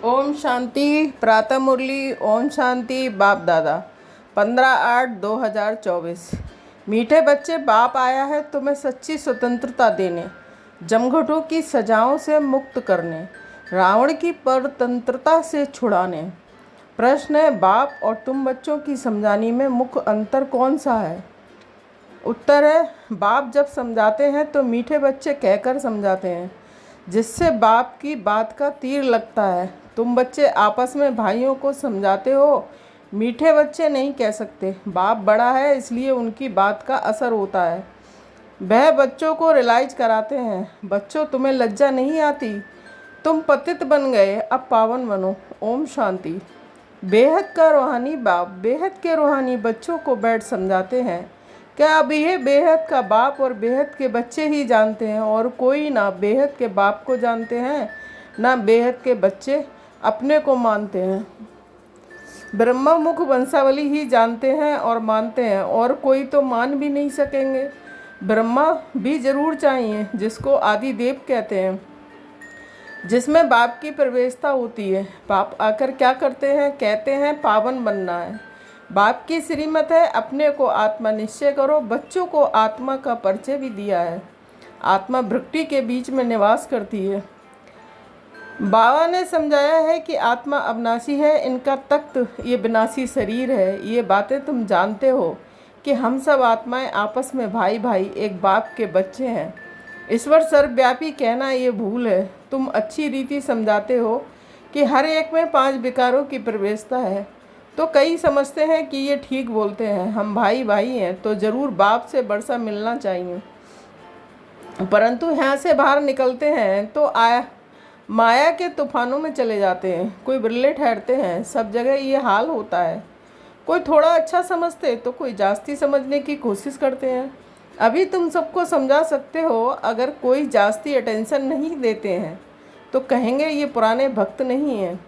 ओम शांति। प्रातः मुरली। ओम शांति। बाप दादा 15/8/2024। मीठे बच्चे, बाप आया है तुम्हें सच्ची स्वतंत्रता देने, जमघटों की सजाओं से मुक्त करने, रावण की परतंत्रता से छुड़ाने। प्रश्न है, बाप और तुम बच्चों की समझानी में मुख्य अंतर कौन सा है? उत्तर है, बाप जब समझाते हैं तो मीठे बच्चे कहकर समझाते हैं, जिससे बाप की बात का तीर लगता है। तुम बच्चे आपस में भाइयों को समझाते हो, मीठे बच्चे नहीं कह सकते। बाप बड़ा है इसलिए उनकी बात का असर होता है। वह बच्चों को रियलाइज कराते हैं, बच्चों तुम्हें लज्जा नहीं आती, तुम पतित बन गए, अब पावन बनो। ओम शांति। बेहद का रूहानी बाप बेहद के रूहानी बच्चों को बैठ समझाते हैं। क्या अब ये बेहद का बाप और बेहद के बच्चे ही जानते हैं, और कोई ना बेहद के बाप को जानते हैं ना बेहद के बच्चे अपने को मानते हैं। ब्रह्मा मुख वंशावली ही जानते हैं और मानते हैं, और कोई तो मान भी नहीं सकेंगे। ब्रह्मा भी जरूर चाहिए, जिसको आदि देव कहते हैं, जिसमें बाप की प्रवेशता होती है। बाप आकर क्या करते हैं? कहते हैं पावन बनना है। बाप की श्रीमत है, अपने को आत्मा निश्चय करो। बच्चों को आत्मा का परिचय भी दिया है। आत्मा भृकुटी के बीच में निवास करती है। बाबा ने समझाया है कि आत्मा अविनाशी है, इनका तख्त ये विनाशी शरीर है। ये बातें तुम जानते हो कि हम सब आत्माएं आपस में भाई भाई एक बाप के बच्चे हैं। ईश्वर सर्वव्यापी कहना ये भूल है। तुम अच्छी रीति समझाते हो कि हर एक में 5 विकारों की प्रवेशता है, तो कई समझते हैं कि ये ठीक बोलते हैं, हम भाई भाई हैं तो ज़रूर बाप से वर्षा मिलना चाहिए। परंतु यहाँ से बाहर निकलते हैं तो माया के तूफानों में चले जाते हैं। कोई बिरले ठहरते हैं, सब जगह ये हाल होता है। कोई थोड़ा अच्छा समझते तो कोई जास्ती समझने की कोशिश करते हैं। अभी तुम सबको समझा सकते हो। अगर कोई जास्ती अटेंशन नहीं देते हैं तो कहेंगे ये पुराने भक्त नहीं हैं।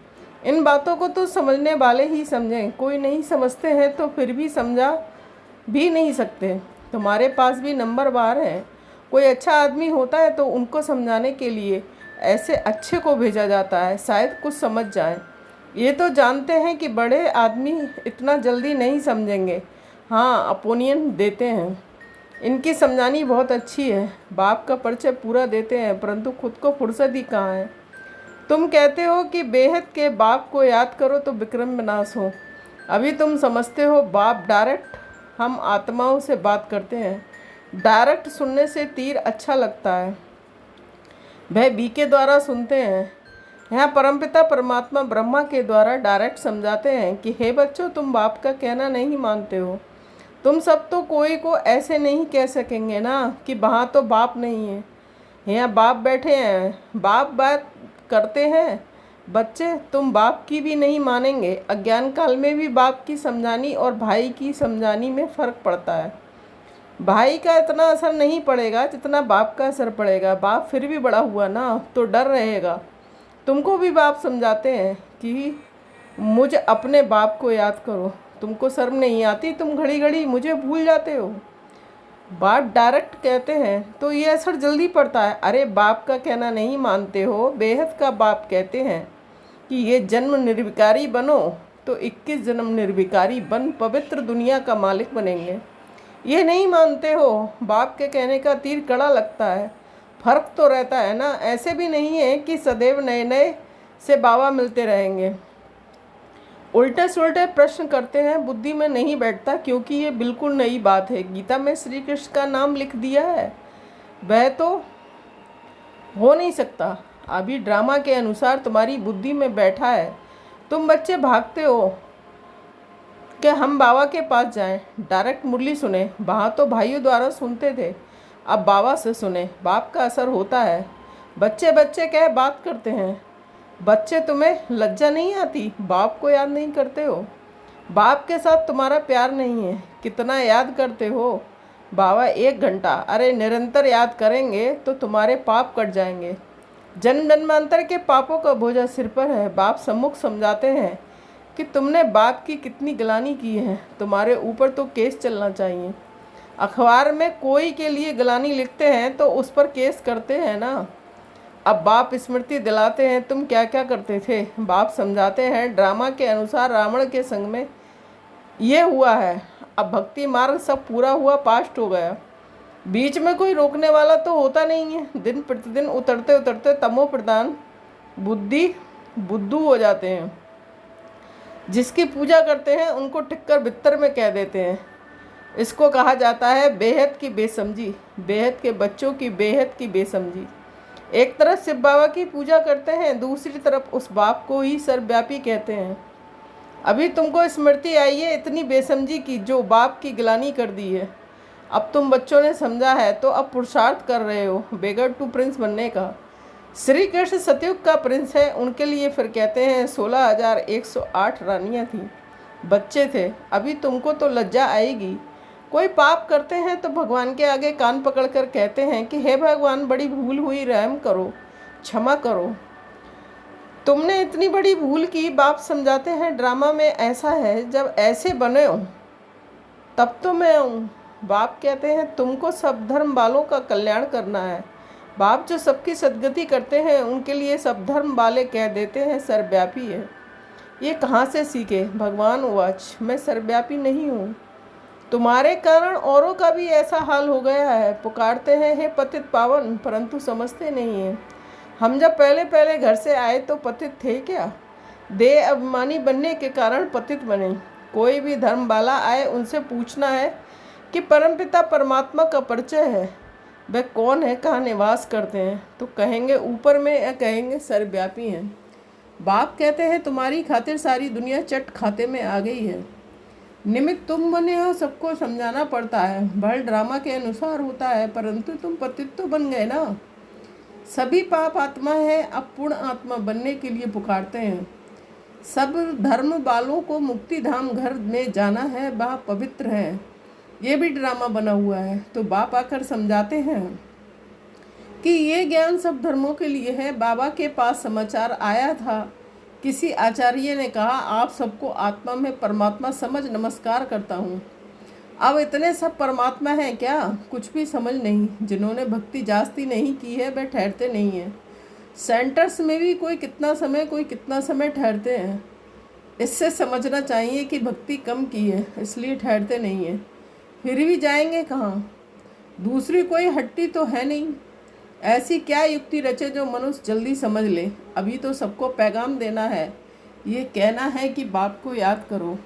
इन बातों को तो समझने वाले ही समझें। कोई नहीं समझते हैं तो फिर भी समझा भी नहीं सकते। तुम्हारे पास भी नंबर बार है। कोई अच्छा आदमी होता है तो उनको समझाने के लिए ऐसे अच्छे को भेजा जाता है, शायद कुछ समझ जाए। ये तो जानते हैं कि बड़े आदमी इतना जल्दी नहीं समझेंगे। हाँ, अपोनियन देते हैं। इनकी समझानी बहुत अच्छी है। बाप का परिचय पूरा देते हैं, परंतु खुद को फुर्सत ही कहाँ है। तुम कहते हो कि बेहद के बाप को याद करो तो विक्रम विनाश हो। अभी तुम समझते हो बाप डायरेक्ट हम आत्माओं से बात करते हैं। डायरेक्ट सुनने से तीर अच्छा लगता है। वह बी के द्वारा सुनते हैं। यहाँ परमपिता परमात्मा ब्रह्मा के द्वारा डायरेक्ट समझाते हैं कि हे बच्चों, तुम बाप का कहना नहीं मानते हो। तुम सब तो कोई को ऐसे नहीं कह सकेंगे ना कि वहाँ तो बाप नहीं है। यहाँ बाप बैठे हैं, बाप बात करते हैं। बच्चे, तुम बाप की भी नहीं मानेंगे। अज्ञान काल में भी बाप की समझानी और भाई की समझानी में फ़र्क पड़ता है। भाई का इतना असर नहीं पड़ेगा जितना बाप का असर पड़ेगा। बाप फिर भी बड़ा हुआ ना, तो डर रहेगा। तुमको भी बाप समझाते हैं कि मुझ अपने बाप को याद करो। तुमको शर्म नहीं आती? तुम घड़ी घड़ी मुझे भूल जाते हो। बाप डायरेक्ट कहते हैं तो ये असर जल्दी पड़ता है। अरे बाप का कहना नहीं मानते हो? बेहद का बाप कहते हैं कि ये जन्म निर्विकारी बनो तो 21 जन्म निर्विकारी बन पवित्र दुनिया का मालिक बनेंगे। ये नहीं मानते हो। बाप के कहने का तीर कड़ा लगता है। फर्क तो रहता है ना। ऐसे भी नहीं है कि सदैव नए नए से बाबा मिलते रहेंगे। उल्टे सुलटे प्रश्न करते हैं, बुद्धि में नहीं बैठता, क्योंकि ये बिल्कुल नई बात है। गीता में श्री कृष्ण का नाम लिख दिया है, वह तो हो नहीं सकता। अभी ड्रामा के अनुसार तुम्हारी बुद्धि में बैठा है। तुम बच्चे भागते हो कि हम बाबा के पास जाएं, डायरेक्ट मुरली सुने। वहाँ तो भाइयों द्वारा सुनते थे, अब बाबा से सुने। बाप का असर होता है। बच्चे बच्चे कह बात करते हैं। बच्चे, तुम्हें लज्जा नहीं आती? बाप को याद नहीं करते हो? बाप के साथ तुम्हारा प्यार नहीं है। कितना याद करते हो? बाबा 1 घंटा। अरे निरंतर याद करेंगे तो तुम्हारे पाप कट जाएंगे। जन्म जन्मांतर के पापों का बोझा सिर पर है। बाप सम्मुख समझाते हैं कि तुमने बाप की कितनी गिलानी की है। तुम्हारे ऊपर तो केस चलना चाहिए। अखबार में कोई के लिए गिलानी लिखते हैं तो उस पर केस करते हैं ना। अब बाप स्मृति दिलाते हैं तुम क्या क्या करते थे। बाप समझाते हैं ड्रामा के अनुसार रावण के संग में ये हुआ है। अब भक्ति मार्ग सब पूरा हुआ, पास्ट हो गया। बीच में कोई रोकने वाला तो होता नहीं है। दिन प्रतिदिन उतरते उतरते तमो प्रधान बुद्धू हो जाते हैं। जिसकी पूजा करते हैं उनको टिक्कर बित्तर में कह देते हैं। इसको कहा जाता है बेहद की बेसमझी, बेहद के बच्चों की बेहद की बेसमझी। एक तरफ शिव बाबा की पूजा करते हैं, दूसरी तरफ उस बाप को ही सर्वव्यापी कहते हैं। अभी तुमको स्मृति आई है इतनी बेसमझी की जो बाप की गिलानी कर दी है। अब तुम बच्चों ने समझा है तो अब पुरुषार्थ कर रहे हो बेगर टू प्रिंस बनने का। श्री कृष्ण सतयुग का प्रिंस है, उनके लिए फिर कहते हैं 16,108 रानियाँ थीं, बच्चे थे। अभी तुमको तो लज्जा आएगी। कोई पाप करते हैं तो भगवान के आगे कान पकड़कर कहते हैं कि हे भगवान बड़ी भूल हुई, रहम करो, क्षमा करो। तुमने इतनी बड़ी भूल की। बाप समझाते हैं ड्रामा में ऐसा है, जब ऐसे बने हो तब तो मैं हूँ। बाप कहते हैं तुमको सब धर्म वालों का कल्याण करना है। बाप जो सबकी सद्गति करते हैं उनके लिए सब धर्म वाले कह देते हैं सर्वव्यापी है। ये कहाँ से सीखे। भगवान उवाच मैं सर्वव्यापी नहीं हूँ। तुम्हारे कारण औरों का भी ऐसा हाल हो गया है। पुकारते हैं हे पतित पावन, परंतु समझते नहीं हैं। हम जब पहले पहले घर से आए तो पतित थे क्या? देह अभिमानी बनने के कारण पतित बने। कोई भी धर्म वाला आए उनसे पूछना है कि परमपिता परमात्मा का परिचय है, वह कौन है, कहाँ निवास करते हैं, तो कहेंगे ऊपर में या कहेंगे सर्वव्यापी हैं। बाप कहते हैं तुम्हारी खातिर सारी दुनिया चट खाते में आ गई है। निमित्त तुम बने हो, सबको समझाना पड़ता है। भल ड्रामा के अनुसार होता है, परंतु तुम पतित तो बन गए ना। सभी पाप आत्मा है, अब पूर्ण आत्मा बनने के लिए पुकारते हैं। सब धर्म वालों को मुक्ति धाम घर में जाना है, वह पवित्र है। ये भी ड्रामा बना हुआ है। तो बाप आकर समझाते हैं कि ये ज्ञान सब धर्मों के लिए है। बाबा के पास समाचार आया था, किसी आचार्य ने कहा आप सबको आत्मा में परमात्मा समझ नमस्कार करता हूँ। अब इतने सब परमात्मा हैं क्या? कुछ भी समझ नहीं। जिन्होंने भक्ति जास्ती नहीं की है वह ठहरते नहीं हैं। सेंटर्स में भी कोई कितना समय ठहरते हैं। इससे समझना चाहिए कि भक्ति कम की है, इसलिए ठहरते नहीं हैं। फिर भी जाएंगे कहाँ? दूसरी कोई हट्टी तो है नहीं। ऐसी क्या युक्ति रचे जो मनुष्य जल्दी समझ ले। अभी तो सबको पैगाम देना है, ये कहना है कि बाप को याद करो।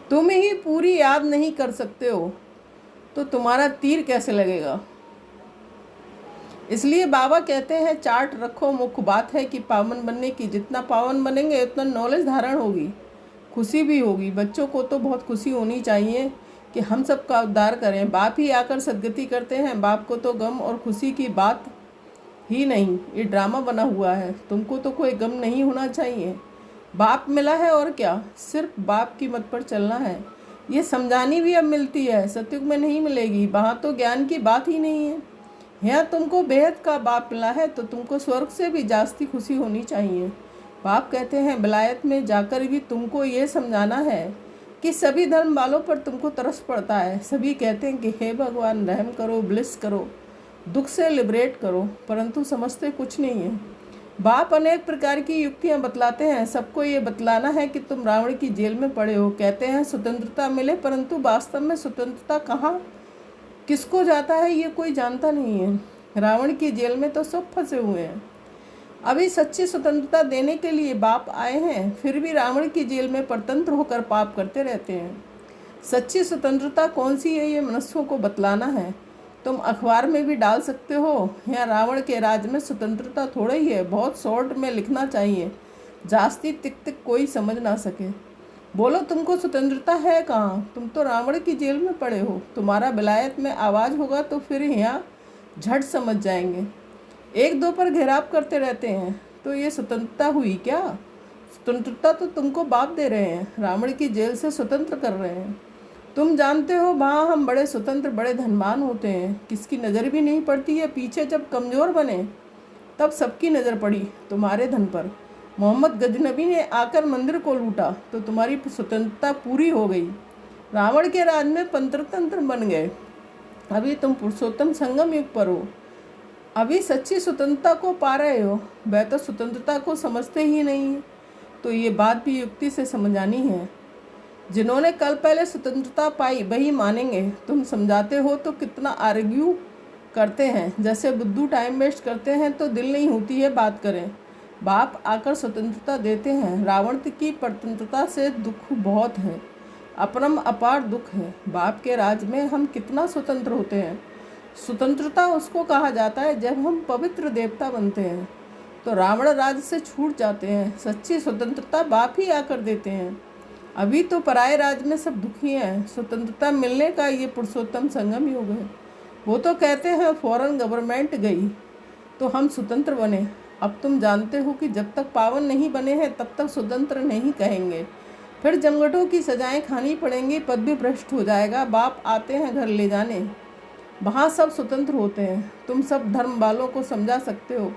तुम ही पूरी याद नहीं कर सकते हो तो तुम्हारा तीर कैसे लगेगा। इसलिए बाबा कहते हैं चार्ट रखो। मुख्य बात है कि पावन बनने की, जितना पावन बनेंगे उतना नॉलेज धारण होगी, खुशी भी होगी। बच्चों को तो बहुत खुशी होनी चाहिए कि हम सबका उद्धार करें। बाप ही आकर सद्गति करते हैं। बाप को तो गम और खुशी की बात ही नहीं। ये ड्रामा बना हुआ है। तुमको तो कोई गम नहीं होना चाहिए। बाप मिला है और क्या, सिर्फ बाप की मत पर चलना है। ये समझानी भी अब मिलती है, सतयुग में नहीं मिलेगी। वहाँ तो ज्ञान की बात ही नहीं है। यहाँ तुमको बेहद का बाप मिला है तो तुमको स्वर्ग से भी जास्ती खुशी होनी चाहिए। बाप कहते हैं विलायत में जाकर भी तुमको ये समझाना है कि सभी धर्म वालों पर तुमको तरस पड़ता है। सभी कहते हैं कि हे भगवान रहम करो, ब्लिस करो, दुख से लिबरेट करो, परंतु समझते कुछ नहीं है। बाप अनेक प्रकार की युक्तियाँ बतलाते हैं। सबको ये बतलाना है कि तुम रावण की जेल में पड़े हो। कहते हैं स्वतंत्रता मिले, परंतु वास्तव में स्वतंत्रता कहाँ किसको जाता है ये कोई जानता नहीं है। रावण की जेल में तो सब फंसे हुए हैं। अभी सच्ची स्वतंत्रता देने के लिए बाप आए हैं, फिर भी रावण की जेल में परतंत्र होकर पाप करते रहते हैं। सच्ची स्वतंत्रता कौन सी है ये मनुष्यों को बतलाना है। तुम अखबार में भी डाल सकते हो। यहाँ रावण के राज में स्वतंत्रता थोड़ा ही है, बहुत शॉर्ट में लिखना चाहिए, जास्ती तिक तिक कोई समझ ना सके। बोलो तुमको स्वतंत्रता है कहाँ? तुम तो रावण की जेल में पड़े हो। तुम्हारा विलायत में आवाज़ होगा तो फिर यहाँ झट समझ जाएंगे। एक दो पर घेराव करते रहते हैं तो ये स्वतंत्रता हुई क्या? स्वतंत्रता तो तुमको बाप दे रहे हैं, रावण की जेल से स्वतंत्र कर रहे हैं। तुम जानते हो वहाँ हम बड़े स्वतंत्र, बड़े धनवान होते हैं, किसकी नज़र भी नहीं पड़ती है। पीछे जब कमज़ोर बने तब सबकी नज़र पड़ी तुम्हारे धन पर। मोहम्मद गजनबी ने आकर मंदिर को लूटा तो तुम्हारी स्वतंत्रता पूरी हो गई। रावण के राज में पंत्र तंत्र बन गए। अभी तुम पुरुषोत्तम संगम युग पर हो। अभी सच्ची स्वतंत्रता को पा रहे हो, वह तो स्वतंत्रता को समझते ही नहीं है। तो ये बात भी युक्ति से समझानी है। जिन्होंने कल पहले स्वतंत्रता पाई वही मानेंगे। तुम समझाते हो तो कितना आर्ग्यू करते हैं, जैसे बुद्धू टाइम वेस्ट करते हैं तो दिल नहीं होती है बात करें। बाप आकर स्वतंत्रता देते हैं। रावण की परतंत्रता से दुख बहुत है, अपरम अपार दुख है। बाप के राज में हम कितना स्वतंत्र होते हैं। स्वतंत्रता उसको कहा जाता है जब हम पवित्र देवता बनते हैं। तो रावण राज से छूट जाते हैं। सच्ची स्वतंत्रता बाप ही आकर देते हैं। अभी तो पराये राज में सब दुखी हैं। स्वतंत्रता मिलने का ये पुरुषोत्तम संगम युग है। वो तो कहते हैं फॉरेन गवर्नमेंट गई तो हम स्वतंत्र बने। अब तुम जानते हो कि जब तक पावन नहीं बने हैं तब तक स्वतंत्र नहीं कहेंगे। फिर जमघटों की सजाएं खानी पड़ेंगी, पद भी भ्रष्ट हो जाएगा। बाप आते हैं घर ले जाने, वहाँ सब स्वतंत्र होते हैं। तुम सब धर्म वालों को समझा सकते हो।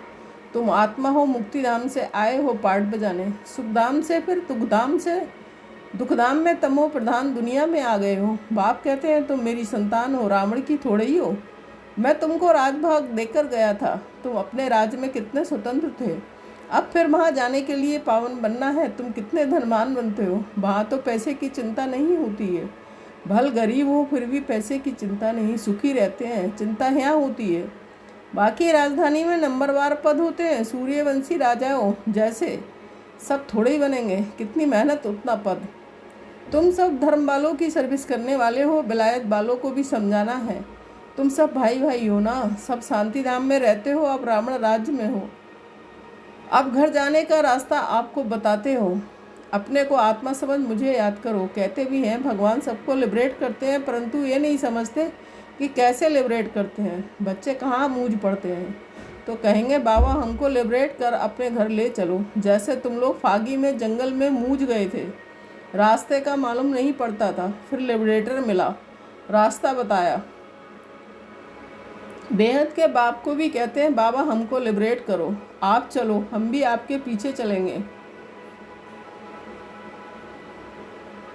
तुम आत्मा हो, मुक्तिधाम से आए हो पाठ बजाने। सुखधाम से फिर दुखधाम से, दुखधाम में तमो प्रधान दुनिया में आ गए हो। बाप कहते हैं तुम मेरी संतान हो, रावण की थोड़े ही हो। मैं तुमको राजभाग देकर गया था। तुम अपने राज्य में कितने स्वतंत्र थे। अब फिर वहाँ जाने के लिए पावन बनना है। तुम कितने धनवान बनते हो। वहाँ तो पैसे की चिंता नहीं होती है। भल गरीब हो फिर भी पैसे की चिंता नहीं, सुखी रहते हैं। चिंता यहाँ होती है। बाकी राजधानी में नंबरवार पद होते हैं, सूर्यवंशी राजाओं जैसे। सब थोड़े ही बनेंगे, कितनी मेहनत उतना पद। तुम सब धर्म वालों की सर्विस करने वाले हो, विलायत वालों को भी समझाना है। तुम सब भाई भाई हो ना, सब शांति धाम में रहते हो। अब रावण राज्य में हो। अब घर जाने का रास्ता आपको बताते हो। अपने को आत्मा समझ मुझे याद करो। कहते भी हैं भगवान सबको लिबरेट करते हैं, परंतु ये नहीं समझते कि कैसे लिबरेट करते हैं। बच्चे कहाँ मूंझ पड़ते हैं तो कहेंगे बाबा हमको लिबरेट कर अपने घर ले चलो। जैसे तुम लोग फागी में जंगल में मूंझ गए थे, रास्ते का मालूम नहीं पड़ता था, फिर लिबरेटर मिला, रास्ता बताया। बेहद के बाप को भी कहते हैं बाबा हमको लिबरेट करो, आप चलो, हम भी आपके पीछे चलेंगे।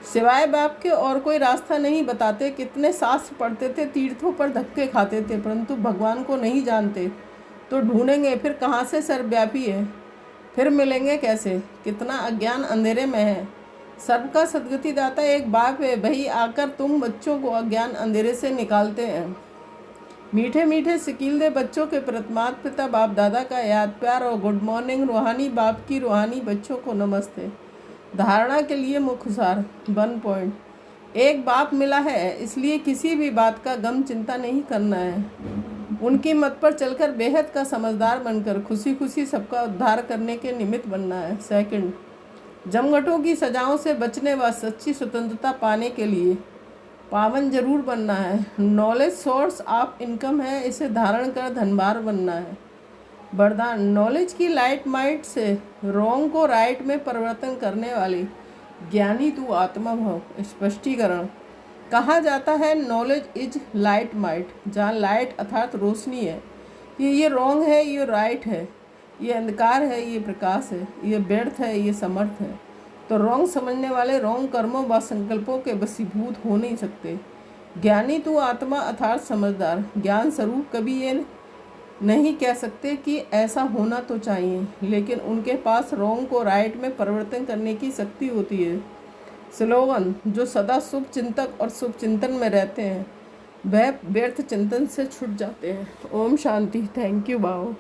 सिवाय बाप के और कोई रास्ता नहीं बताते। कितने शास्त्र पढ़ते थे, तीर्थों पर धक्के खाते थे, परंतु भगवान को नहीं जानते। तो ढूंढेंगे फिर कहाँ से सर्वव्यापी है, फिर मिलेंगे कैसे। कितना अज्ञान अंधेरे में है। सर्व का सदगति दाता एक बाप है, वही आकर तुम बच्चों को अज्ञान अंधेरे से निकालते हैं। मीठे मीठे सिकील दे बच्चों के प्रतमात पिता बाप दादा का याद प्यार और गुड मॉर्निंग। रूहानी बाप की रूहानी बच्चों को नमस्ते। धारणा के लिए मुख्यसार 1 पॉइंट। एक बाप मिला है, इसलिए किसी भी बात का गम चिंता नहीं करना है। उनकी मत पर चलकर बेहद का समझदार बनकर खुशी खुशी सबका उद्धार करने के निमित्त बनना है। 2, जमघटों की सजाओं से बचने व सच्ची स्वतंत्रता पाने के लिए पावन जरूर बनना है। नॉलेज सोर्स ऑफ इनकम है, इसे धारण कर धनवान बनना है। वरदान, नॉलेज की लाइट माइट से रॉन्ग को राइट में परिवर्तन करने वाली ज्ञानी तू आत्मा भव। स्पष्टीकरण, कहा जाता है नॉलेज इज लाइट माइट, जहाँ लाइट अर्थात रोशनी है। ये रॉन्ग है, ये राइट है, ये अंधकार है, ये प्रकाश है, ये व्यर्थ है, ये समर्थ है। तो रॉन्ग समझने वाले रॉन्ग कर्मों व संकल्पों के वशीभूत हो नहीं सकते। ज्ञानी तू आत्मा अर्थात समझदार ज्ञान स्वरूप कभी ये नहीं कह सकते कि ऐसा होना तो चाहिए, लेकिन उनके पास रॉन्ग को राइट में परिवर्तन करने की शक्ति होती है। स्लोगन, जो सदा शुभ चिंतक और शुभ चिंतन में रहते हैं वह व्यर्थ चिंतन से छूट जाते हैं। ओम शांति। Thank you Baba.